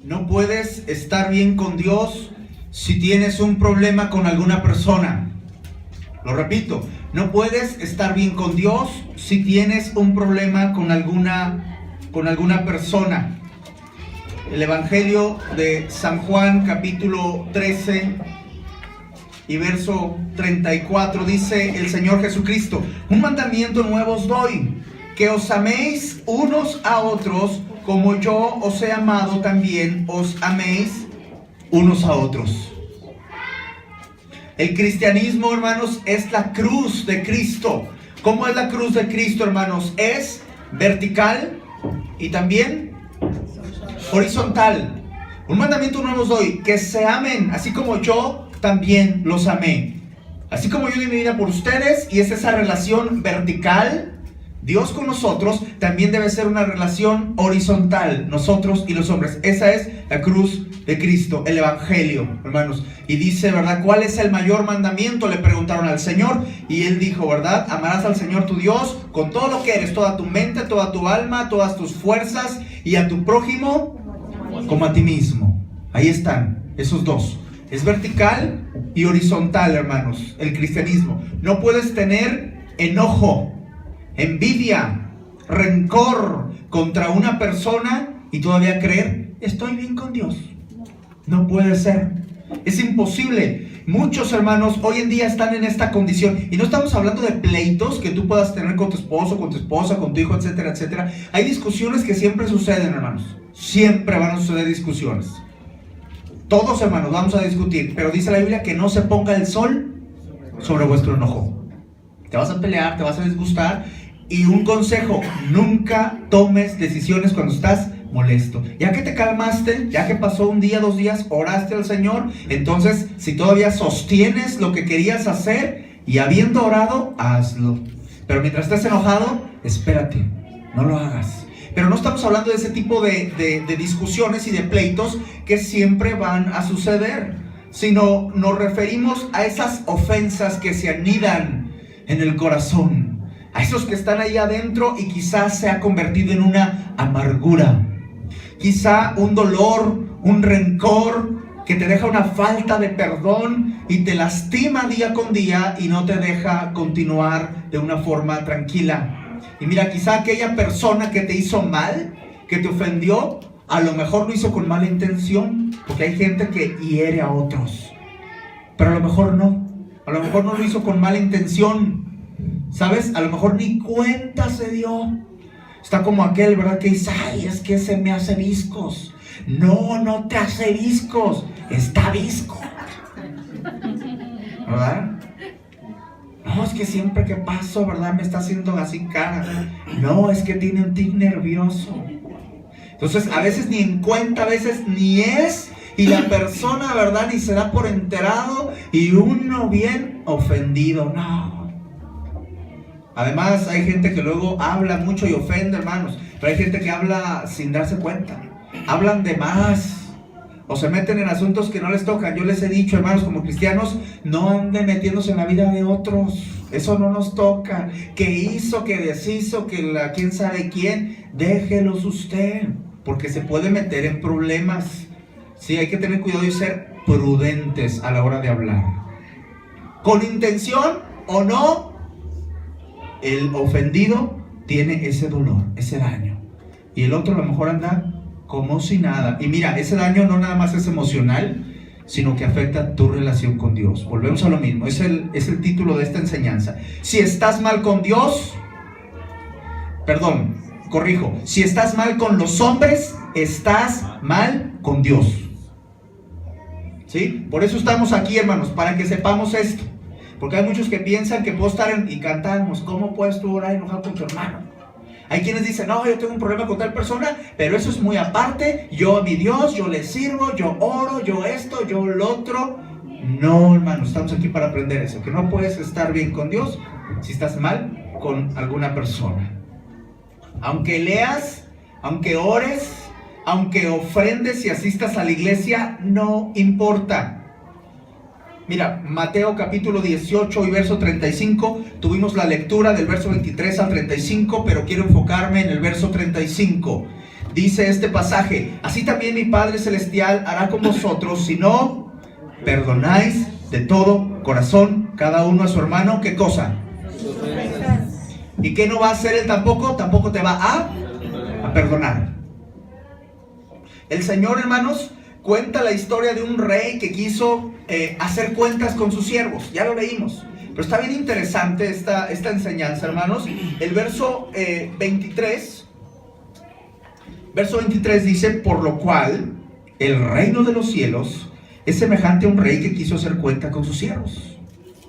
No puedes estar bien con Dios si tienes un problema con alguna persona. Lo repito, no puedes estar bien con Dios si tienes un problema con alguna persona. El Evangelio de San Juan, capítulo 13 y verso 34, dice el Señor Jesucristo: un mandamiento nuevo os doy, que os améis unos a otros, como yo os he amado, también os améis unos a otros. El cristianismo, hermanos, es la cruz de Cristo. ¿Cómo es la cruz de Cristo, hermanos? Es vertical y también horizontal. Un mandamiento nuevo os doy, que se amen, así como yo también los amé. Así como yo di mi vida por ustedes, y es esa relación vertical, Dios con nosotros, también debe ser una relación horizontal, nosotros y los hombres. Esa es la cruz de Cristo, el Evangelio, hermanos. Y dice, ¿verdad? ¿Cuál es el mayor mandamiento? Le preguntaron al Señor, y Él dijo, ¿verdad? Amarás al Señor tu Dios con todo lo que eres, toda tu mente, toda tu alma, todas tus fuerzas, y a tu prójimo como a ti mismo. Ahí están, esos dos. Es vertical y horizontal, hermanos, el cristianismo. No puedes tener enojo, envidia, rencor contra una persona y todavía creer, estoy bien con Dios. No puede ser. Es imposible. Muchos hermanos hoy en día están en esta condición. Y no estamos hablando de pleitos que tú puedas tener con tu esposo, con tu esposa, con tu hijo, etcétera, etcétera. Hay discusiones que siempre suceden, hermanos. Siempre van a suceder discusiones. Todos, hermanos, vamos a discutir. Pero dice la Biblia que no se ponga el sol sobre vuestro enojo. Te vas a pelear, te vas a disgustar. Y un consejo, nunca tomes decisiones cuando estás molesto. Ya que te calmaste, ya que pasó un día, 2 días, oraste al Señor, entonces si todavía sostienes lo que querías hacer y habiendo orado, hazlo. Pero mientras estés enojado, espérate, no lo hagas. Pero no estamos hablando de ese tipo de discusiones y de pleitos que siempre van a suceder, sino nos referimos a esas ofensas que se anidan en el corazón, a esos que están ahí adentro y quizás se ha convertido en una amargura, quizá un dolor, un rencor que te deja una falta de perdón y te lastima día con día y no te deja continuar de una forma tranquila. Y mira, quizá aquella persona que te hizo mal, que te ofendió, a lo mejor lo hizo con mala intención, porque hay gente que hiere a otros, pero a lo mejor no lo hizo con mala intención. ¿Sabes? A lo mejor ni cuenta se dio. Está como aquel, ¿verdad? Que dice, ay, es que se me hace viscos. No te hace viscos, está visco, ¿verdad? No, es que siempre que paso, ¿verdad? Me está haciendo así cara. No, es que tiene un tic nervioso. Entonces, a veces ni en cuenta, a veces ni es. Y la persona, ¿verdad? Ni se da por enterado. Y uno bien ofendido. No. Además, hay gente que luego habla mucho y ofende, hermanos. Pero hay gente que habla sin darse cuenta. Hablan de más. O se meten en asuntos que no les tocan. Yo les he dicho, hermanos, como cristianos, no anden metiéndose en la vida de otros. Eso no nos toca. Que hizo, que deshizo, que quién sabe quién. Déjelos usted. Porque se puede meter en problemas. Sí, hay que tener cuidado y ser prudentes a la hora de hablar. Con intención o no, el ofendido tiene ese dolor, ese daño. Y el otro a lo mejor anda como si nada. Y mira, ese daño no nada más es emocional, sino que afecta tu relación con Dios. Volvemos a lo mismo, es el título de esta enseñanza. Si estás mal con Dios, si estás mal con los hombres, estás mal con Dios. ¿Sí? Por eso estamos aquí, hermanos, para que sepamos esto. Porque hay muchos que piensan que puedo estar y cantamos, ¿cómo puedes tú orar enojado con tu hermano? Hay quienes dicen, no, yo tengo un problema con tal persona, pero eso es muy aparte. Yo a mi Dios, yo le sirvo, yo oro, yo esto, yo lo otro. No, hermano, estamos aquí para aprender eso. Que no puedes estar bien con Dios si estás mal con alguna persona. Aunque leas, aunque ores, aunque ofrendes y asistas a la iglesia, no importa. Mira, Mateo capítulo 18 y verso 35, tuvimos la lectura del verso 23 al 35, pero quiero enfocarme en el verso 35. dice este pasaje: así también mi Padre Celestial hará con vosotros si no perdonáis de todo corazón cada uno a su hermano. ¿Qué cosa? ¿Y qué no va a hacer él tampoco? Tampoco te va a perdonar. El Señor, hermanos, cuenta la historia de un rey que quiso hacer cuentas con sus siervos. Ya lo leímos, pero está bien interesante esta enseñanza, hermanos. El verso 23 dice: por lo cual el reino de los cielos es semejante a un rey que quiso hacer cuenta con sus siervos.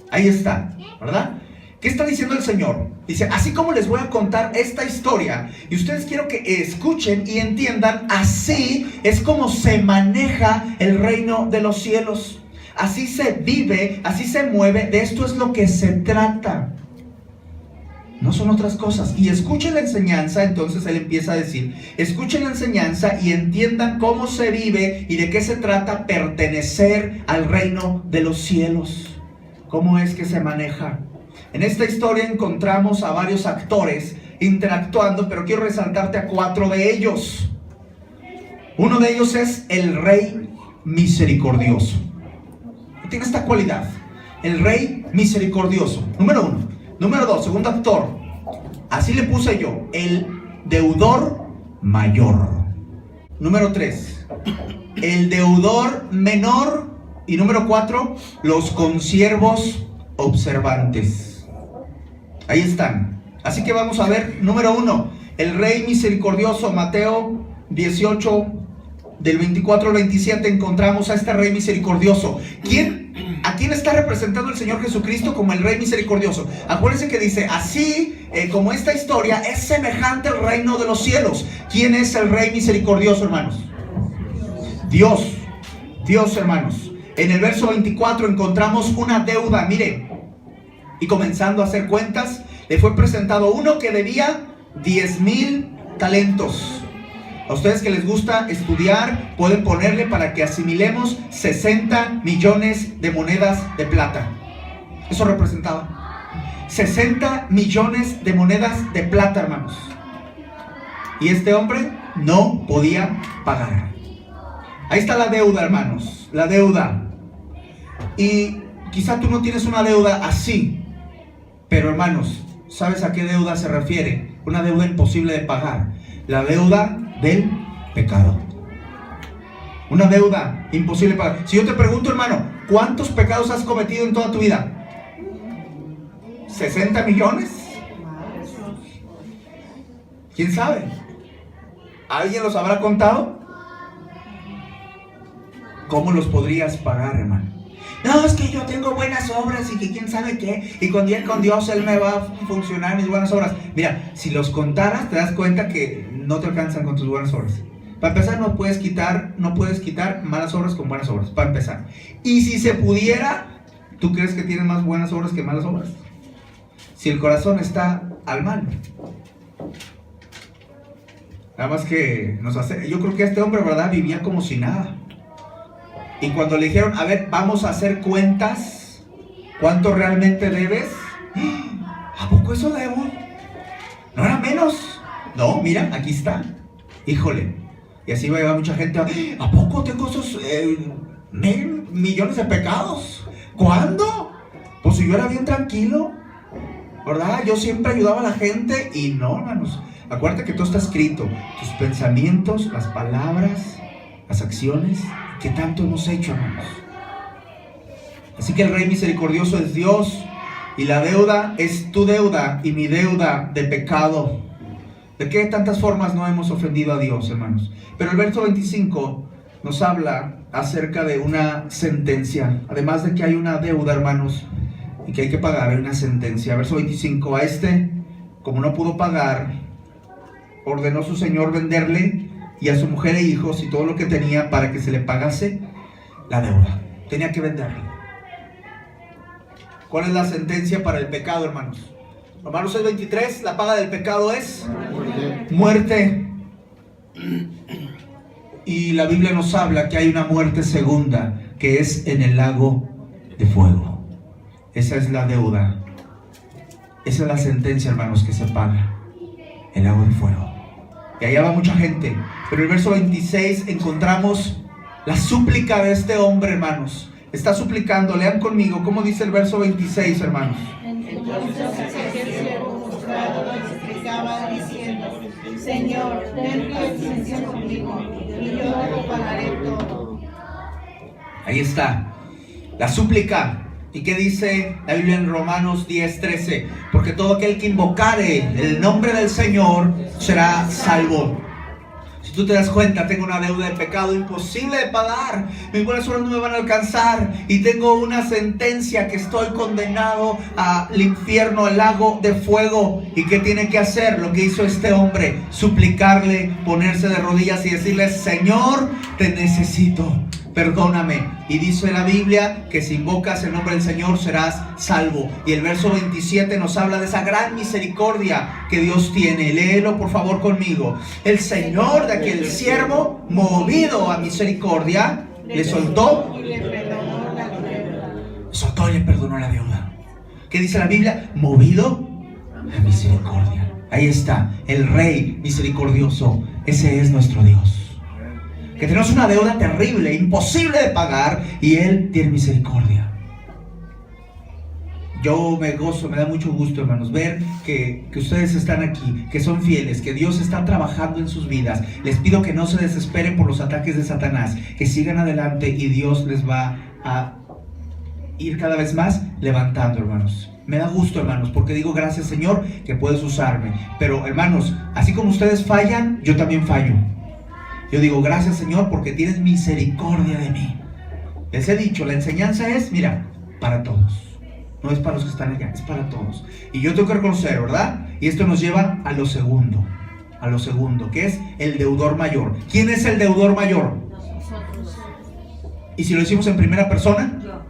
Ahí está, ¿verdad? ¿Qué está diciendo el Señor? Dice: así como les voy a contar esta historia, y ustedes quiero que escuchen y entiendan, así es como se maneja el reino de los cielos. Así se vive, así se mueve, de esto es lo que se trata. No son otras cosas. Y escuchen la enseñanza. Entonces él empieza a decir: escuchen la enseñanza y entiendan cómo se vive y de qué se trata pertenecer al reino de los cielos. ¿Cómo es que se maneja? En esta historia encontramos a varios actores interactuando, pero quiero resaltarte a 4 de ellos. Uno de ellos es el Rey misericordioso. Tiene esta cualidad: el Rey misericordioso. Número 1. Número 2, segundo actor, así le puse yo: el deudor mayor. Número 3, el deudor menor. Y número 4, los consiervos observantes. Ahí están. Así que vamos a ver, número 1, el Rey misericordioso. Mateo 18, del 24 al 27, encontramos a este Rey misericordioso. ¿A quién está representando el Señor Jesucristo como el Rey misericordioso? Acuérdense que dice: así como esta historia es semejante al reino de los cielos. ¿Quién es el Rey misericordioso, hermanos? Dios, hermanos. En el verso 24 encontramos una deuda, mire. Y comenzando a hacer cuentas, le fue presentado uno que debía 10,000 talentos. A ustedes que les gusta estudiar, pueden ponerle para que asimilemos 60 millones de monedas de plata. Eso representaba 60 millones de monedas de plata, hermanos. Y este hombre no podía pagar. Ahí está la deuda, hermanos, la deuda. Y quizá tú no tienes una deuda así, pero hermanos, ¿sabes a qué deuda se refiere? Una deuda imposible de pagar. La deuda del pecado. Una deuda imposible de pagar. Si yo te pregunto, hermano, ¿cuántos pecados has cometido en toda tu vida? ¿60 millones? ¿Quién sabe? ¿Alguien los habrá contado? ¿Cómo los podrías pagar, hermano? No, es que yo tengo buenas obras y que quién sabe qué, y con Dios Él me va a funcionar mis buenas obras. Mira, si los contaras te das cuenta que no te alcanzan con tus buenas obras. Para empezar, no puedes quitar malas obras con buenas obras, para empezar. Y si se pudiera, ¿tú crees que tienes más buenas obras que malas obras? Si el corazón está al mal. Nada más que yo creo que este hombre, ¿verdad?, vivía como si nada. Y cuando le dijeron: a ver, vamos a hacer cuentas, ¿cuánto realmente debes? ¿A poco eso debo? ¿No era menos? No, mira, aquí está. Híjole. Y así va a llevar mucha gente: ¿a poco tengo esos millones de pecados? ¿Cuándo? Pues si yo era bien tranquilo, ¿verdad? Yo siempre ayudaba a la gente. Y no, hermanos, acuérdate que todo está escrito. Tus pensamientos, las palabras, las acciones. ¿Qué tanto hemos hecho, hermanos? Así que el Rey misericordioso es Dios. Y la deuda es tu deuda y mi deuda de pecado. ¿De qué tantas formas no hemos ofendido a Dios, hermanos? Pero el verso 25 nos habla acerca de una sentencia. Además de que hay una deuda, hermanos, y que hay que pagar, hay una sentencia. Verso 25: a como no pudo pagar, ordenó su señor venderle y a su mujer e hijos y todo lo que tenía para que se le pagase la deuda. Tenía que venderlo. ¿Cuál es la sentencia para el pecado, hermanos? Romanos 6:23, la paga del pecado es muerte. Y la Biblia nos habla que hay una muerte segunda, que es en el lago de fuego. Esa es la deuda. Esa es la sentencia, hermanos, que se paga. El lago de fuego. Y allá va mucha gente. Pero en el verso 26 encontramos la súplica de este hombre, hermanos. Está suplicando, lean conmigo, ¿cómo dice el verso 26, hermanos? Entonces aquel siervo frustrado explicaba diciendo: Señor, ten paciencia conmigo, y yo lo pagaré todo. Ahí está, la súplica. ¿Y qué dice la Biblia en Romanos 10:13? Porque todo aquel que invocare el nombre del Señor será salvo. Si tú te das cuenta, tengo una deuda de pecado imposible de pagar. Mis buenas obras no me van a alcanzar. Y tengo una sentencia que estoy condenado al infierno, al lago de fuego. ¿Y qué tiene que hacer? Lo que hizo este hombre: suplicarle, ponerse de rodillas y decirle: Señor, te necesito, perdóname. Y dice la Biblia que si invocas el nombre del Señor serás salvo. Y el verso 27 nos habla de esa gran misericordia que Dios tiene. Léelo por favor conmigo. El Señor de aquel siervo, movido a misericordia, le soltó y le perdonó la deuda. Soltó y le perdonó la deuda. ¿Qué dice la Biblia? Movido a misericordia. Ahí está, el Rey misericordioso. Ese es nuestro Dios. Que tenemos una deuda terrible, imposible de pagar, y Él tiene misericordia. Yo me gozo, me da mucho gusto, hermanos, ver que ustedes están aquí, que son fieles, que Dios está trabajando en sus vidas. Les pido que no se desesperen por los ataques de Satanás, que sigan adelante y Dios les va a ir cada vez más levantando, hermanos. Me da gusto, hermanos, porque digo: gracias, Señor, que puedes usarme. Pero, hermanos, así como ustedes fallan, yo también fallo. Yo digo: gracias, Señor, porque tienes misericordia de mí. Les he dicho, la enseñanza es, mira, para todos. No es para los que están allá, es para todos. Y yo tengo que reconocer, ¿verdad? Y esto nos lleva a lo segundo, que es el deudor mayor. ¿Quién es el deudor mayor? Nosotros. ¿Y si lo decimos en primera persona? Yo.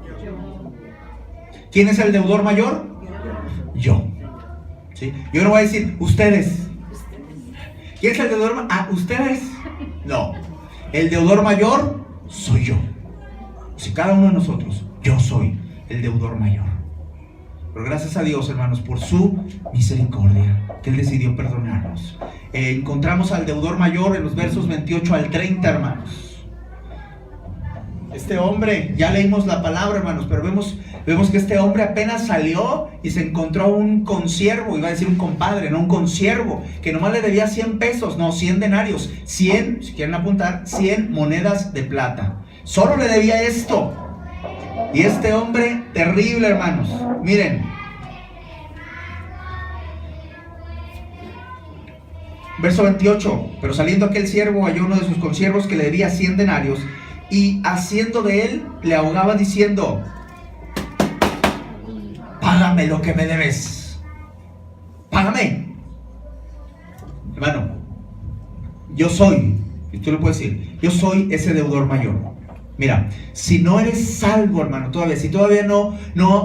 ¿Quién es el deudor mayor? Yo. ¿Sí? Yo no voy a decir ustedes. ¿Quién es el deudor mayor? Ah, ustedes. No. El deudor mayor soy yo. Si cada uno de nosotros, yo soy el deudor mayor. Pero gracias a Dios, hermanos, por su misericordia, que Él decidió perdonarnos. Encontramos al deudor mayor en los versos 28 al 30, hermanos. Este hombre, ya leímos la palabra, hermanos, pero vemos que este hombre apenas salió y se encontró un consiervo, iba a decir un compadre, no un consiervo, que nomás le debía 100 pesos, no, 100 denarios, 100, si quieren apuntar, 100 monedas de plata. Solo le debía esto. Y este hombre, terrible, hermanos, miren. Verso 28, pero saliendo aquel siervo halló uno de sus consiervos que le debía 100 denarios, y haciendo de él, le ahogaba diciendo: págame lo que me debes. Págame. Hermano, yo soy, y tú le puedes decir, yo soy ese deudor mayor. Mira, si no eres salvo, hermano, todavía, si todavía no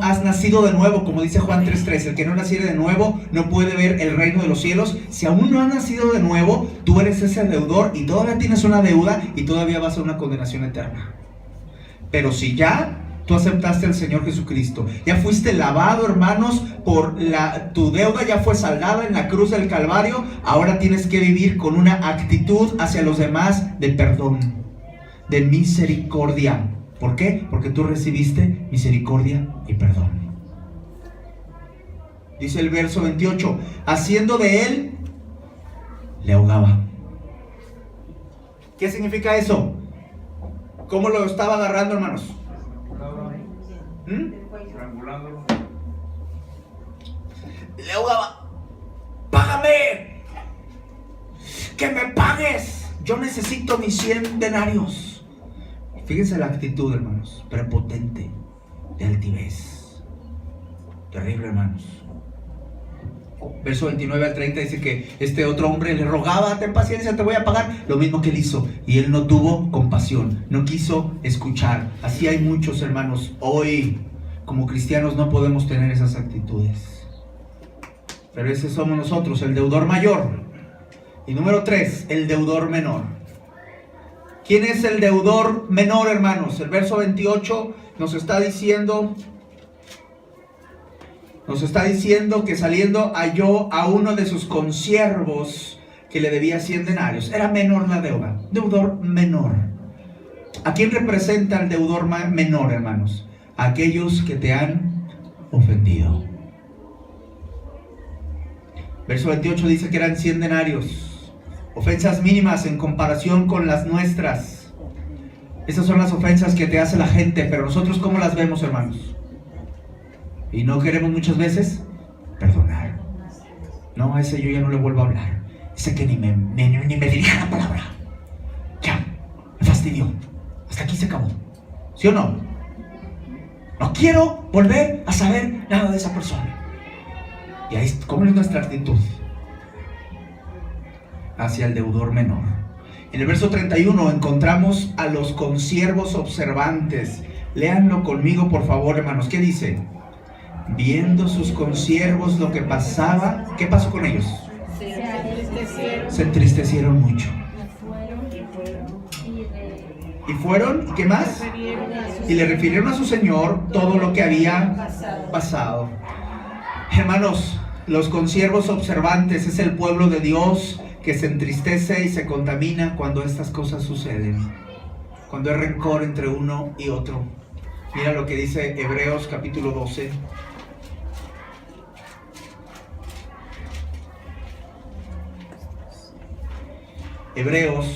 has nacido de nuevo, como dice Juan 3:3, el que no naciere de nuevo no puede ver el reino de los cielos. Si aún no has nacido de nuevo, tú eres ese deudor y todavía tienes una deuda y todavía vas a una condenación eterna. Pero si ya tú aceptaste al Señor Jesucristo, ya fuiste lavado, hermanos, tu deuda ya fue saldada en la cruz del Calvario, ahora tienes que vivir con una actitud hacia los demás de perdón, de misericordia. ¿Por qué? Porque tú recibiste misericordia y perdón. Dice el verso 28, haciendo de él, le ahogaba. ¿Qué significa eso? ¿Cómo lo estaba agarrando, hermanos? Estrangulándolo. Le ahogaba. ¡Págame! ¡Que me pagues! Yo necesito mis 100 denarios. Fíjense la actitud, hermanos, prepotente, de altivez. Terrible, hermanos. Verso 29 al 30 dice que este otro hombre le rogaba: ten paciencia, te voy a pagar. Lo mismo que él hizo, y él no tuvo compasión, no quiso escuchar. Así hay muchos, hermanos. Hoy, como cristianos, no podemos tener esas actitudes. Pero ese somos nosotros, el deudor mayor. Y número 3, el deudor menor. ¿Quién es el deudor menor, hermanos? El verso 28 nos está diciendo que saliendo halló a uno de sus consiervos que le debía 100 denarios. Era menor la deuda, deudor menor. ¿A quién representa el deudor menor, hermanos? A aquellos que te han ofendido. Verso 28 dice que eran 100 denarios. Ofensas mínimas en comparación con las nuestras. Esas son las ofensas que te hace la gente, pero nosotros ¿cómo las vemos, hermanos? Y no queremos muchas veces perdonar. No, a ese yo ya no le vuelvo a hablar. Ese que ni me dirija la palabra. Ya, me fastidió. Hasta aquí se acabó. ¿Sí o no? No quiero volver a saber nada de esa persona. Y ahí, ¿cómo es nuestra actitud hacia el deudor menor? En el verso 31 encontramos a los consiervos observantes. Léanlo conmigo, por favor, hermanos. ¿Qué dice? Viendo sus consiervos lo que pasaba, ¿qué pasó con ellos? Se entristecieron mucho. ¿Y fueron? ¿Y qué más? Y le refirieron a su señor todo lo que había pasado. Hermanos, los consiervos observantes es el pueblo de Dios que se entristece y se contamina cuando estas cosas suceden. Cuando hay rencor entre uno y otro. Mira lo que dice Hebreos capítulo 12. Hebreos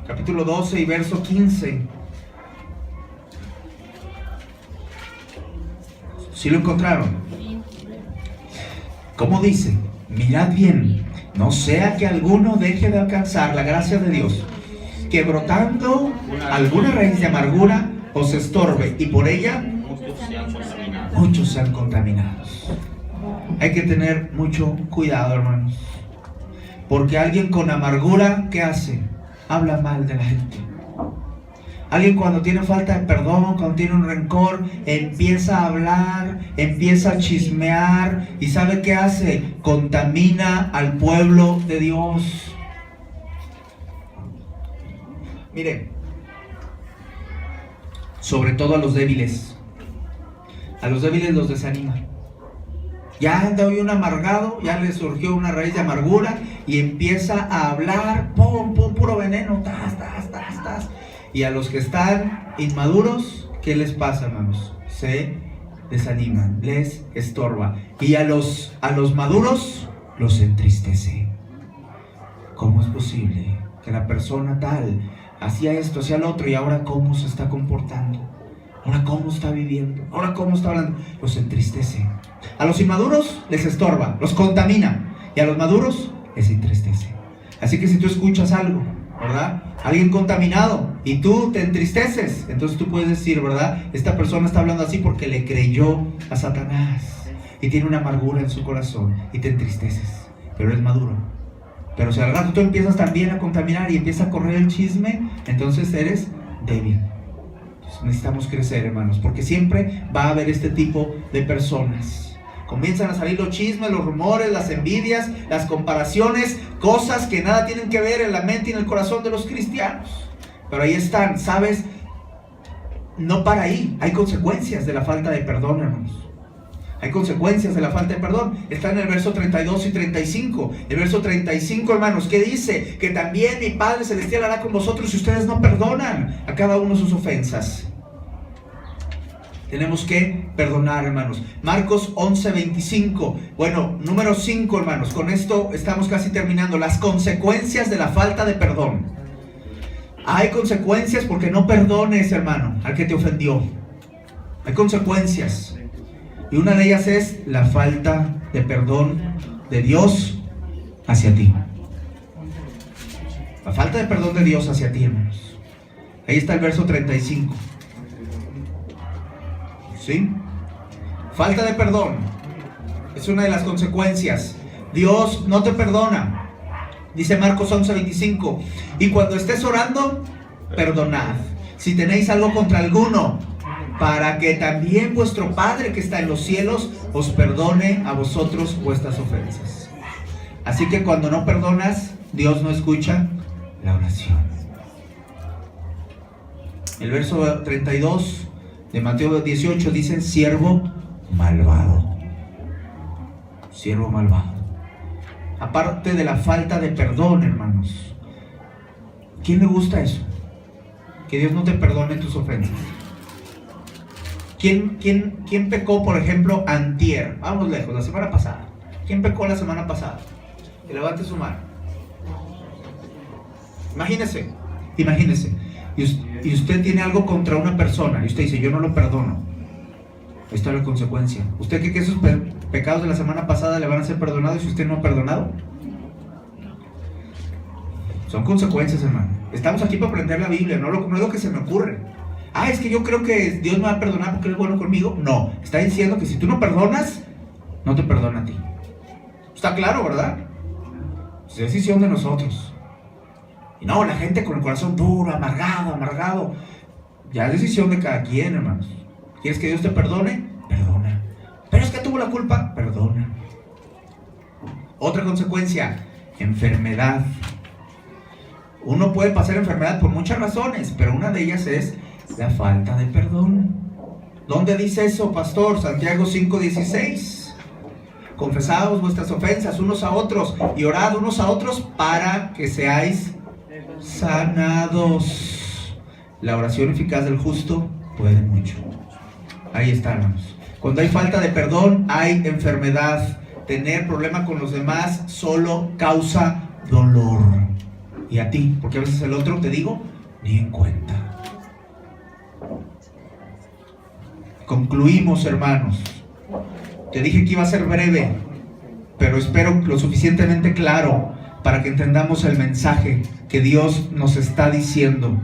capítulo 12 y verso 15. ¿Sí lo encontraron? ¿Cómo dice? Mirad bien, no sea que alguno deje de alcanzar la gracia de Dios, que brotando alguna raíz de amargura os estorbe, y por ella muchos sean contaminados. Hay que tener mucho cuidado, hermanos, porque alguien con amargura, ¿qué hace? Habla mal de la gente. Alguien cuando tiene falta de perdón, cuando tiene un rencor, empieza a hablar, empieza a chismear, y ¿sabe qué hace? Contamina al pueblo de Dios. Mire, sobre todo a los débiles. A los débiles los desanima. Ya anda hoy un amargado, ya le surgió una raíz de amargura y empieza a hablar, pum, pum, puro veneno, tas, tas, tas, tas. Y a los que están inmaduros, ¿qué les pasa, hermanos? Se desaniman, les estorba. Y a los maduros los entristece. ¿Cómo es posible que la persona tal hacía esto, hacía lo otro, y ahora cómo se está comportando? Ahora cómo está viviendo, ahora cómo está hablando. Los entristece. A los inmaduros les estorba, los contamina. Y a los maduros les entristece. Así que si tú escuchas algo, ¿verdad? Alguien contaminado y tú te entristeces, entonces tú puedes decir, ¿verdad? Esta persona está hablando así porque le creyó a Satanás y tiene una amargura en su corazón, y te entristeces, pero es maduro. Pero si al rato tú empiezas también a contaminar y empieza a correr el chisme, entonces eres débil. Entonces necesitamos crecer, hermanos, porque siempre va a haber este tipo de personas. Comienzan a salir los chismes, los rumores, las envidias, las comparaciones, cosas que nada tienen que ver en la mente y en el corazón de los cristianos. Pero ahí están, ¿sabes? No para ahí, hay consecuencias de la falta de perdón, hermanos. Hay consecuencias de la falta de perdón. Está en el verso 32 y 35. El verso 35, hermanos, ¿qué dice? Que también mi Padre Celestial hará con vosotros si ustedes no perdonan a cada uno sus ofensas. Tenemos que perdonar, hermanos. Marcos 11:25. Bueno, número 5, hermanos. Con esto estamos casi terminando. Las consecuencias de la falta de perdón. Hay consecuencias porque no perdones, hermano, al que te ofendió. Hay consecuencias. Y una de ellas es la falta de perdón de Dios hacia ti. La falta de perdón de Dios hacia ti, hermanos. Ahí está el verso 35. ¿Sí? Falta de perdón es una de las consecuencias. Dios no te perdona. Dice Marcos 11:25. Y cuando estés orando, perdonad si tenéis algo contra alguno, para que también vuestro Padre que está en los cielos os perdone a vosotros vuestras ofensas. Así que cuando no perdonas, Dios no escucha la oración. El verso 32 de Mateo 18 dice: siervo malvado. Siervo malvado. aparte de la falta de perdón, hermanos. ¿Quién le gusta eso? Que Dios no te perdone tus ofensas. ¿Quién pecó, por ejemplo, antier? Vamos lejos, la semana pasada. ¿Quién pecó la semana pasada? Que levante su mano. Imagínese. Y usted tiene algo contra una persona y usted dice, yo no lo perdono. Ahí está la consecuencia. ¿Usted cree que esos pecados de la semana pasada le van a ser perdonados si usted no ha perdonado? Son consecuencias, hermano. Estamos aquí para aprender la Biblia, no es lo que se me ocurre. Es que yo creo que Dios me va a perdonar porque Él es bueno conmigo. No, está diciendo que si tú no perdonas, no te perdona a ti. Está claro, ¿verdad? Es decisión de nosotros. Y no, la gente con el corazón duro, amargado. Ya es decisión de cada quien, hermanos. ¿Quieres que Dios te perdone? Perdona. Pero es que tuvo la culpa. Perdona. Otra consecuencia, enfermedad. Uno puede pasar enfermedad por muchas razones, pero una de ellas es la falta de perdón. ¿Dónde dice eso, pastor? Santiago 5:16. Confesaos vuestras ofensas unos a otros y orad unos a otros para que seáis sanados. La oración eficaz del justo puede mucho. Ahí está, hermanos. Cuando hay falta de perdón, hay enfermedad. Tener problema con los demás solo causa dolor. Y a ti, porque a veces el otro, te digo, ni en cuenta. Concluimos, hermanos. Te dije que iba a ser breve, pero espero lo suficientemente claro para que entendamos el mensaje que Dios nos está diciendo.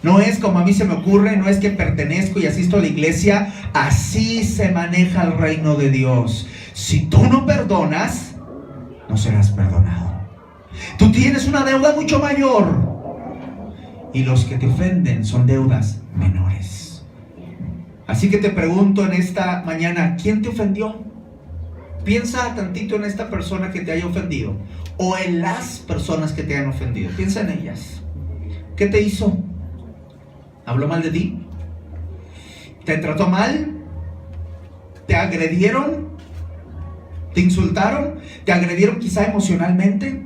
No es como a mí se me ocurre, no es que pertenezco y asisto a la iglesia. Así se maneja el reino de Dios. Si tú no perdonas, no serás perdonado. Tú tienes una deuda mucho mayor y los que te ofenden son deudas menores. Así que te pregunto en esta mañana, ¿quién te ofendió? Piensa tantito en esta persona que te haya ofendido o en las personas que te han ofendido. Piensa en ellas. ¿Qué te hizo? ¿Habló mal de ti? ¿Te trató mal? ¿Te agredieron? ¿Te insultaron? ¿Te agredieron quizá emocionalmente?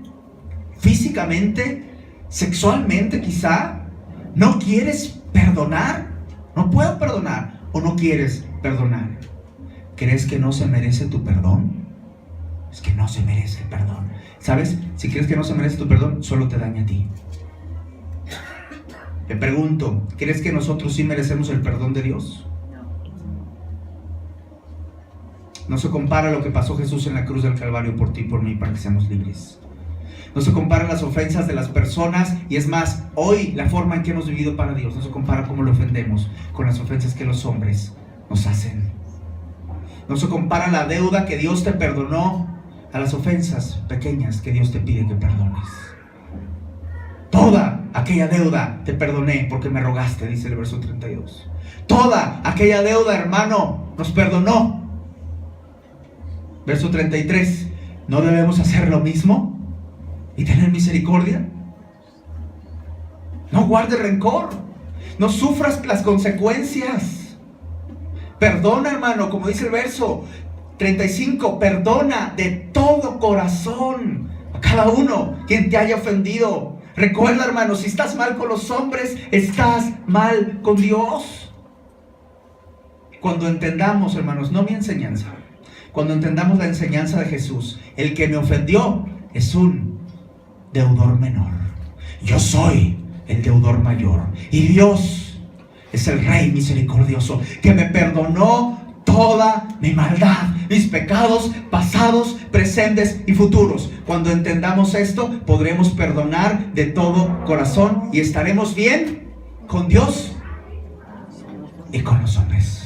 ¿Físicamente? ¿Sexualmente quizá? ¿No quieres perdonar? ¿No puedo perdonar? ¿O no quieres perdonar? ¿Crees que no se merece tu perdón? Es que no se merece el perdón. ¿Sabes? Si crees que no se merece tu perdón, solo te daña a ti. Te pregunto, ¿crees que nosotros sí merecemos el perdón de Dios? No se compara lo que pasó Jesús en la cruz del Calvario por ti y por mí para que seamos libres. No se comparan las ofensas de las personas, y es más, hoy la forma en que hemos vivido para Dios no se compara cómo lo ofendemos con las ofensas que los hombres nos hacen. No se compara la deuda que Dios te perdonó a las ofensas pequeñas que Dios te pide que perdones. Toda aquella deuda te perdoné porque me rogaste, dice el verso 32. Toda aquella deuda, hermano, nos perdonó. Verso 33. ¿No debemos hacer lo mismo y tener misericordia? No guardes rencor, no sufras las consecuencias. Perdona, hermano, como dice el verso 35, perdona de todo corazón a cada uno quien te haya ofendido. Recuerda, hermano, si estás mal con los hombres, estás mal con Dios. Cuando entendamos, hermanos, no mi enseñanza, cuando entendamos la enseñanza de Jesús, el que me ofendió es un deudor menor. Yo soy el deudor mayor. Y Dios es el Rey misericordioso que me perdonó toda mi maldad, mis pecados pasados, presentes y futuros. Cuando entendamos esto, podremos perdonar de todo corazón y estaremos bien con Dios y con los hombres.